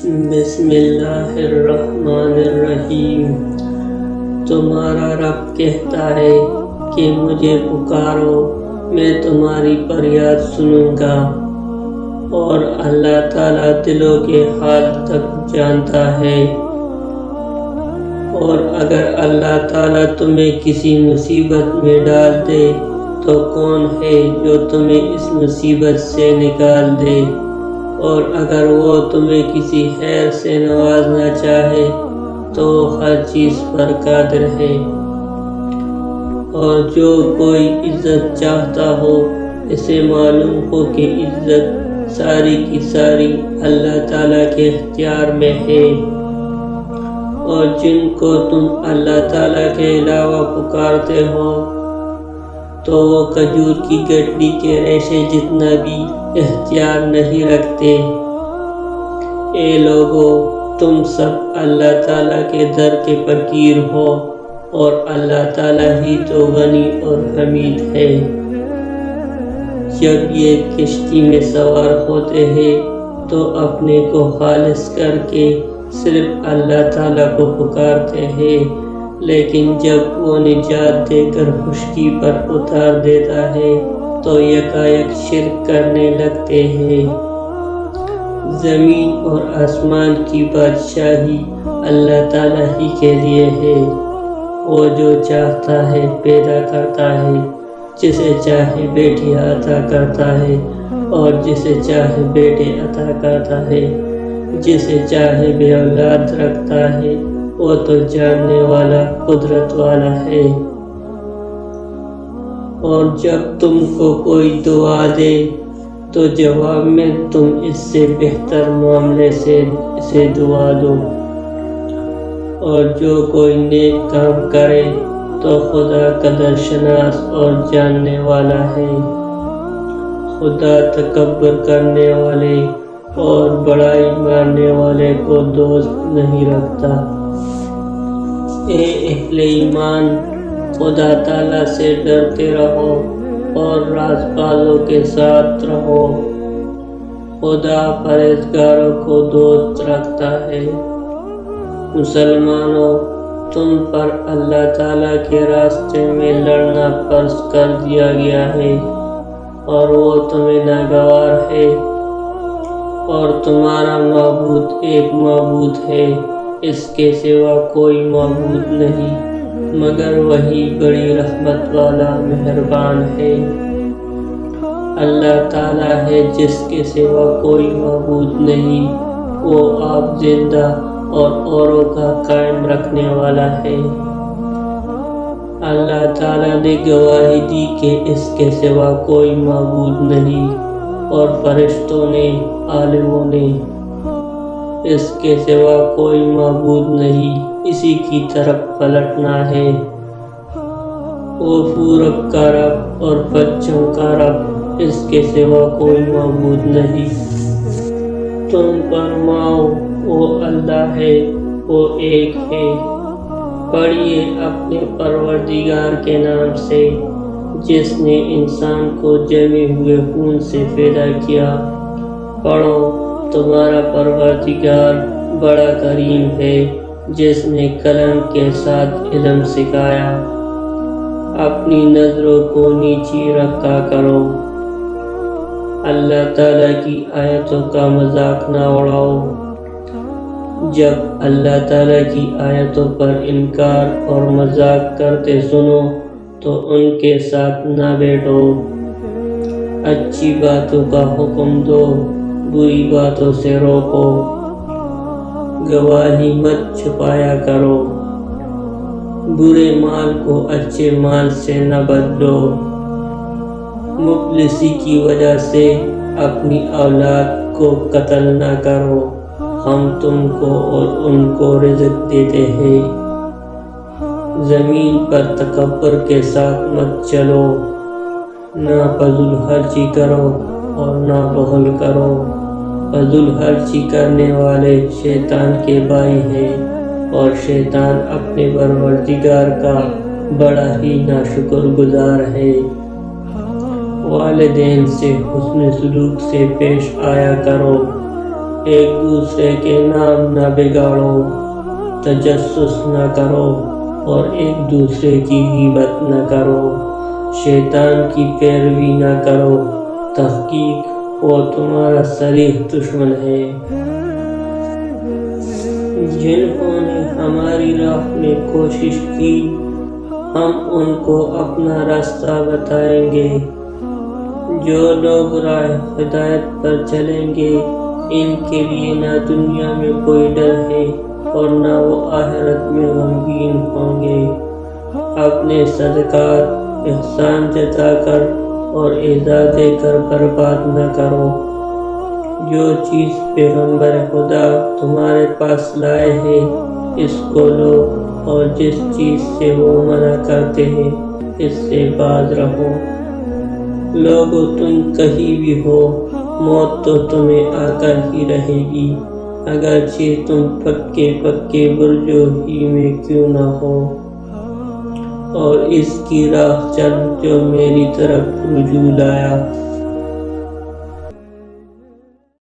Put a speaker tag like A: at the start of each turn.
A: بسم اللہ الرحمن الرحیم۔ تمہارا رب کہتا ہے کہ مجھے پکارو، میں تمہاری فریاد سنوں گا، اور اللہ تعالیٰ دلوں کے حال تک جانتا ہے۔ اور اگر اللہ تعالیٰ تمہیں کسی مصیبت میں ڈال دے تو کون ہے جو تمہیں اس مصیبت سے نکال دے؟ اور اگر وہ تمہیں کسی خیر سے نوازنا چاہے تو ہر چیز پر قادر ہے۔ اور جو کوئی عزت چاہتا ہو اسے معلوم ہو کہ عزت ساری کی ساری اللہ تعالیٰ کے اختیار میں ہے۔ اور جن کو تم اللہ تعالیٰ کے علاوہ پکارتے ہو تو وہ کھجور کی گٹلی کے ریشے جتنا بھی اختیار نہیں رکھتے۔ اے لوگو، تم سب اللہ تعالیٰ کے در کے فقیر ہو، اور اللہ تعالیٰ ہی تو غنی اور حمید ہے۔ جب یہ کشتی میں سوار ہوتے ہیں تو اپنے کو خالص کر کے صرف اللہ تعالیٰ کو پکارتے ہیں، لیکن جب وہ نجات دے کر خشکی پر اتار دیتا ہے تو یکایک شرک کرنے لگتے ہیں۔ زمین اور آسمان کی بادشاہی اللہ تعالیٰ ہی کے لیے ہے۔ وہ جو چاہتا ہے پیدا کرتا ہے، جسے چاہے بیٹیاں عطا کرتا ہے اور جسے چاہے بیٹے عطا کرتا ہے، جسے چاہے بے اولاد رکھتا ہے، وہ تو جاننے والا قدرت والا ہے۔ اور جب تم کو کوئی دعا دے تو جواب میں تم اس سے بہتر معاملے سے اسے دعا دو۔ اور جو کوئی نیک کام کرے تو خدا قدر شناس اور جاننے والا ہے۔ خدا تکبر کرنے والے اور بڑائی ماننے والے کو دوست نہیں رکھتا۔ اے اہل ایمان، خدا تعالیٰ سے ڈرتے رہو اور راز پالوں کے ساتھ رہو۔ خدا پرہیزگاروں کو دوست رکھتا ہے۔ مسلمانوں، تم پر اللہ تعالیٰ کے راستے میں لڑنا فرض کر دیا گیا ہے، اور وہ تمہیں ناگوار ہے۔ اور تمہارا معبود ایک معبود ہے، اس کے سوا کوئی معبود نہیں مگر وہی بڑی رحمت والا مہربان ہے۔ اللہ تعالیٰ ہے جس کے سوا کوئی معبود نہیں، وہ آپ زندہ اور اوروں کا قائم رکھنے والا ہے۔ اللہ تعالیٰ نے گواہی دی کہ اس کے سوا کوئی معبود نہیں، اور فرشتوں نے، عالموں نے، اس کے سوا کوئی معبود نہیں، اسی کی طرف پلٹنا ہے۔ وہ پورب کا رب اور بچوں کا رب، اس کے سوا کوئی معبود نہیں۔ تم فرماؤ، وہ اللہ ہے، وہ ایک ہے۔ پڑھیے اپنے پروردگار کے نام سے، جس نے انسان کو جمے ہوئے خون سے پیدا کیا۔ پڑھو، تمہارا پروردگار بڑا کریم ہے، جس نے قلم کے ساتھ علم سکھایا۔ اپنی نظروں کو نیچی رکھا کرو۔ اللہ تعالیٰ کی آیتوں کا مذاق نہ اڑاؤ۔ جب اللہ تعالیٰ کی آیتوں پر انکار اور مذاق کرتے سنو تو ان کے ساتھ نہ بیٹھو۔ اچھی باتوں کا حکم دو، بری باتوں سے روکو۔ گواہی مت چھپایا کرو۔ برے مال کو اچھے مال سے نہ بدلو۔ مفلسی کی وجہ سے اپنی اولاد کو قتل نہ کرو۔ ہم تم کو اور ان کو رزق دیتے ہیں۔ زمین پر تکبر کے ساتھ مت چلو۔ نہ فضول خرچی کرو اور نہ بخل کرو۔ فضول خرچی کرنے والے شیطان کے بھائی ہیں، اور شیطان اپنے پروردگار کا بڑا ہی ناشکر گزار ہے۔ والدین سے حسن سلوک سے پیش آیا کرو، ایک دوسرے کے نام نہ بگاڑو، تجسس نہ کرو اور ایک دوسرے کی غیبت نہ کرو، شیطان کی پیروی نہ کرو، تحقیق وہ تمہارا صریح دشمن ہے۔ جنہوں نے ہماری راہ میں کوشش کی ہم ان کو اپنا راستہ بتائیں گے۔ جو لوگ راہ ہدایت پر چلیں گے ان کے لیے نہ دنیا میں کوئی ڈر ہے اور نہ وہ آخرت میں غمگین ہوں گے۔ اپنے صدقات احسان جتا کر اور ایذا دے کر برباد نہ کرو۔ جو چیز پیغمبر خدا تمہارے پاس لائے ہیں اس کو لو، اور جس چیز سے وہ منع کرتے ہیں اس سے باز رہو۔ لوگو تم کہیں بھی ہو، موت تو تمہیں آ کر ہی رہے گی، اگرچہ تم پکے برجوں ہی میں کیوں نہ ہو۔ اور اس کی راہ چل جو میری طرف رجوع لایا۔